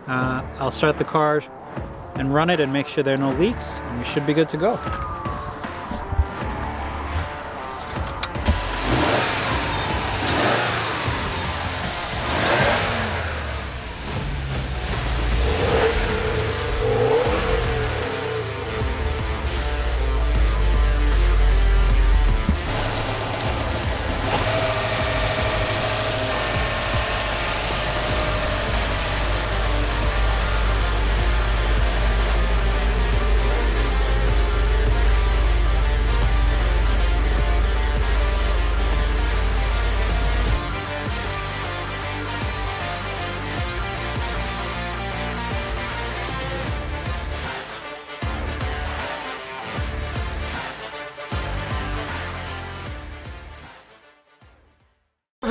I'll start the car and run it and make sure there are no leaks, and we should be good to go.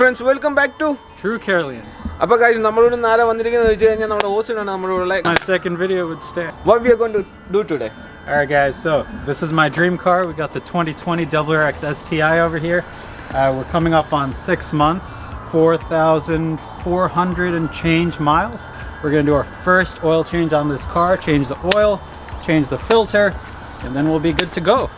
Friends, welcome back to True Carolians. Appa guys, nammalode nara vandirikkunnu vechu nammade hosting aanu nammalode My second video with Stan. What we are going to do today? Alright guys, so this is my dream car. We got the 2020 WRX STI over here. We're coming up on 6 months, 4,400 and change miles. We're going to do our first oil change on this car, change the oil, change the filter, and then we'll be good to go.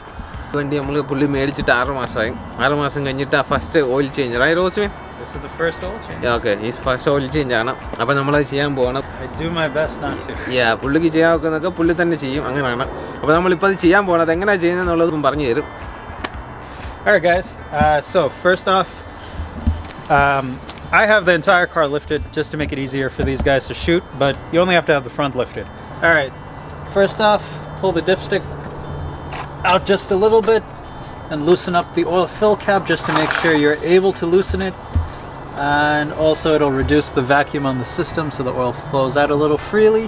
വണ്ടി നമ്മൾ പുള്ളി മേടിച്ചിട്ട് 6 മാസമായി. 6 മാസം കഴിഞ്ഞിട്ട് first oil change ആയി Rosmi. This is the first oil change. Yeah, okay. This first oil change ആണ്. അപ്പോൾ നമ്മൾ അത് ചെയ്യാൻ പോവാണ്. I do my best not to. Yeah, പുള്ളിക്ക് ചെയ്യാവുന്നതൊക്കെ പുള്ളി തന്നെ ചെയ്യും അങ്ങനെയാണ്. അപ്പോൾ നമ്മൾ ഇപ്പോൾ അത് ചെയ്യാൻ പോണത് എങ്ങനെയാ ചെയ്യുന്നത് എന്നുള്ളത് പറഞ്ഞു തരും. Alright guys, so first off, I have the entire car lifted just to make it easier for these guys to shoot, but you only have to have the front lifted. Alright, first off, pull the dipstick out just a little bit and loosen up the oil fill cap just to make sure you're able to loosen it, and also it'll reduce the vacuum on the system so the oil flows out a little freely.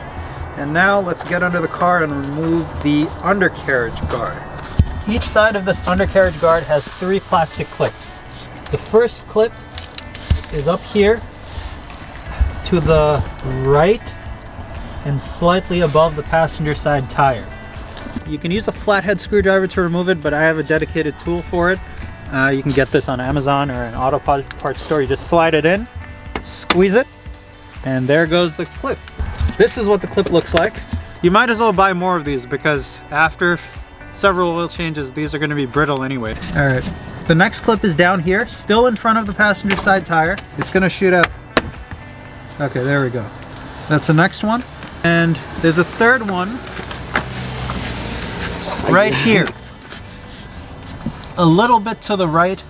And now let's get under the car and remove the undercarriage guard. Each side of this undercarriage guard has 3 plastic clips. The first clip is up here to the right and slightly above the passenger side tire. You can use a flathead screwdriver to remove it, but I have a dedicated tool for it. You can get this on Amazon or an auto parts store. You just slide it in, squeeze it, and there goes the clip. This is what the clip looks like. You might as well buy more of these because after several oil changes, these are going to be brittle anyway. Alright, the next clip is down here, still in front of the passenger side tire. It's going to shoot out. Okay, there we go. That's the next one. And there's a third one right here, a little bit to the right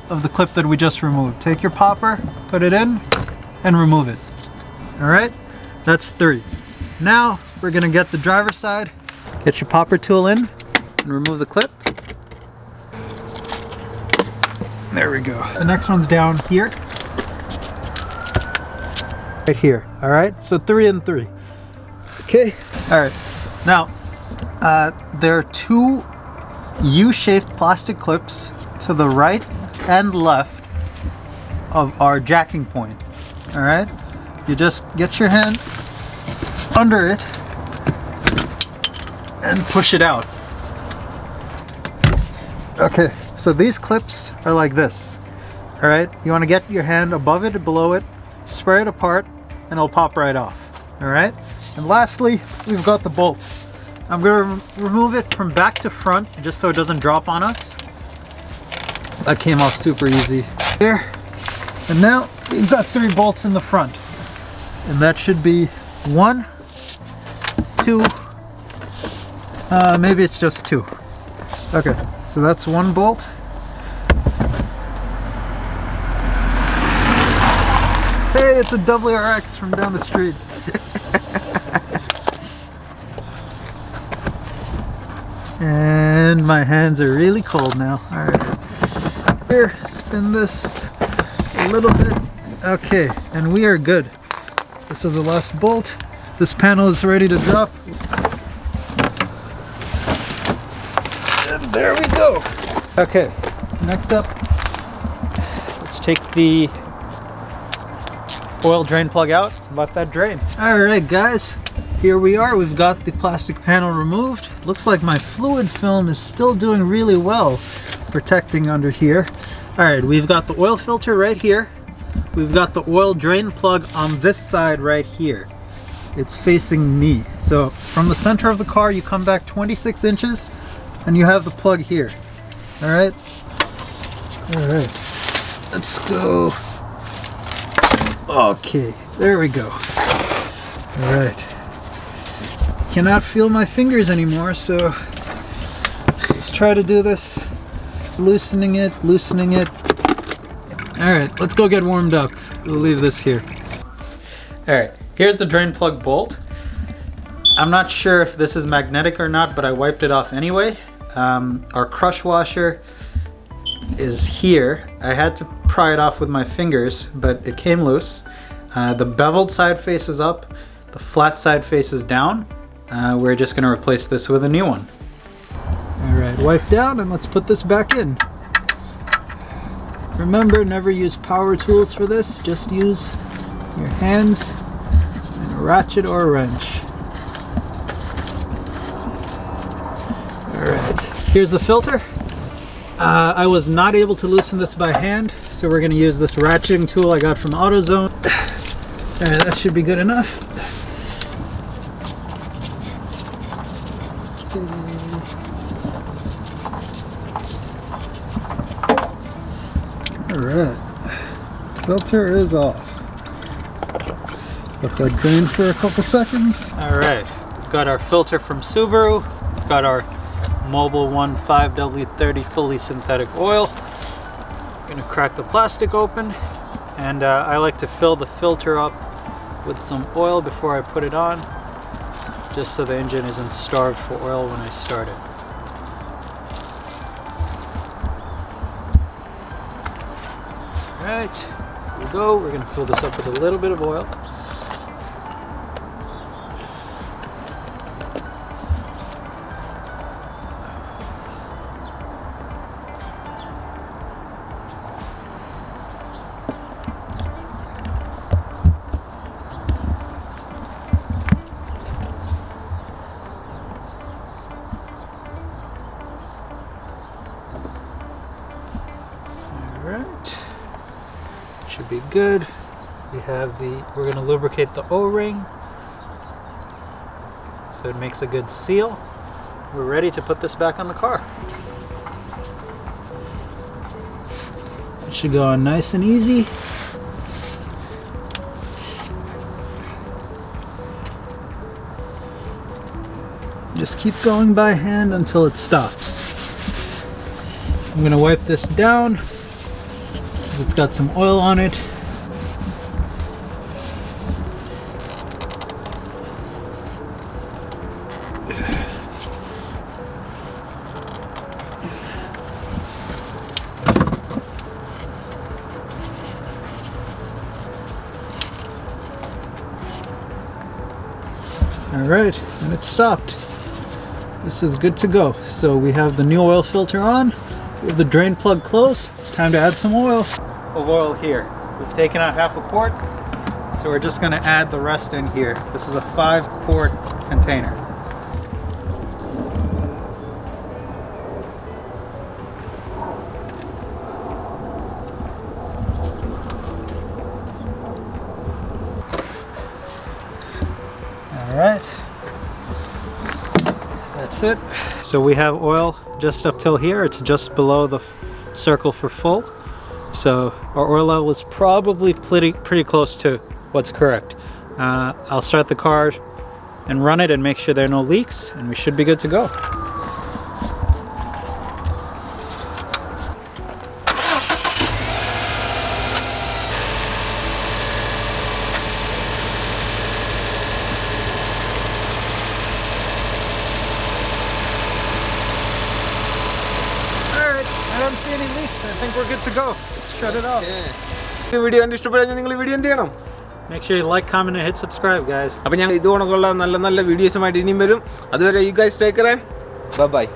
of the clip that we just removed. Take your popper, put it in, and remove it. Alright, that's 3. Now we're going to get the driver's side. Get your popper tool in and remove the clip. There we go. The next one's down here. Right here. Alright, so 3 and 3. Okay, alright. Now, there are 2 U-shaped plastic clips to the right and left of our jacking point. Alright, you just get your hand under it and push it out. Okay, so these clips are like this. Alright, you want to get your hand above it or below it, spray it apart, and it'll pop right off. Alright, and lastly, we've got the bolts. I'm going to remove it from back to front just so it doesn't drop on us. That came off super easy. There. And now we've got 3 bolts in the front. And that should be 1, 2, maybe it's just 2. Okay, so that's 1 bolt. Hey, it's a WRX from down the street. And my hands are really cold now. Alright. Here, spin this a little bit. Okay, and we are good. This is the last bolt. This panel is ready to drop. And there we go. Okay, next up, let's take the oil drain plug out and let that drain. Alright guys, here we are. We've got the plastic panel removed. Looks like my fluid film is still doing really well protecting under here. Alright, we've got the oil filter right here. We've got the oil drain plug on this side right here. it's facing me. So from the center of the car, you come back 26 inches and you have the plug here. All right. All right. Let's go. Okay, there we go. All right. Cannot feel my fingers anymore, so let's try to do this. Loosening it, loosening it. All right, let's go get warmed up. We'll leave this here. All right, here's the drain plug bolt. I'm not sure if this is magnetic or not, but I wiped it off anyway. Our crush washer is here. I had to pry it off with my fingers, but it came loose. The beveled side faces up, the flat side faces down. We're just gonna replace this with a new one. All right, wipe down and let's put this back in. Remember, never use power tools for this. Just use your hands and a ratchet or a wrench. All right, here's the filter. I was not able to loosen this by hand, so we're gonna use this ratcheting tool I got from AutoZone. All right, that should be good enough. Alright, filter is off. Let that drain for a couple seconds. Alright, we've got our filter from Subaru, we've got our Mobil 1 5W30 fully synthetic oil. I'm gonna crack the plastic open, and I like to fill the filter up with some oil before I put it on, just so the engine isn't starved for oil when I start it. Alright, here we go. We're going to fill this up with a little bit of oil. Alright. Should be good. We have we're going to lubricate the O-ring so it makes a good seal. We're ready to put this back on the car. It should go on nice and easy. Just keep going by hand until it stops. I'm going to wipe this down. It's got some oil on it. All right, and it stopped. This is good to go. So we have the new oil filter on. We have the drain plug closed. It's time to add some oil. Of oil here. We've taken out half a quart, so we're just going to add the rest in here. This is a 5-quart container. All right, that's it. So we have oil just up till here. It's just below the circle for full. So our oil level is probably pretty close to what's correct. I'll start the car and run it and make sure there are no leaks, and we should be good to go. Alright, I don't see any leaks. I think we're good to go. Shut it off. ഈ video കണ്ട് ഇഷ്ടപ്പെട്ടാൽ നിങ്ങൾ video എന്ത് ചെയ്യണം? Make sure you like, comment, and hit subscribe, guys. അപ്പോൾ ഞാൻ ഇതുകൊണ്ടുള്ള നല്ല വീഡിയോസുമായിട്ട് ഇനിയും വരും. അതുവരെ you guys take care and bye bye.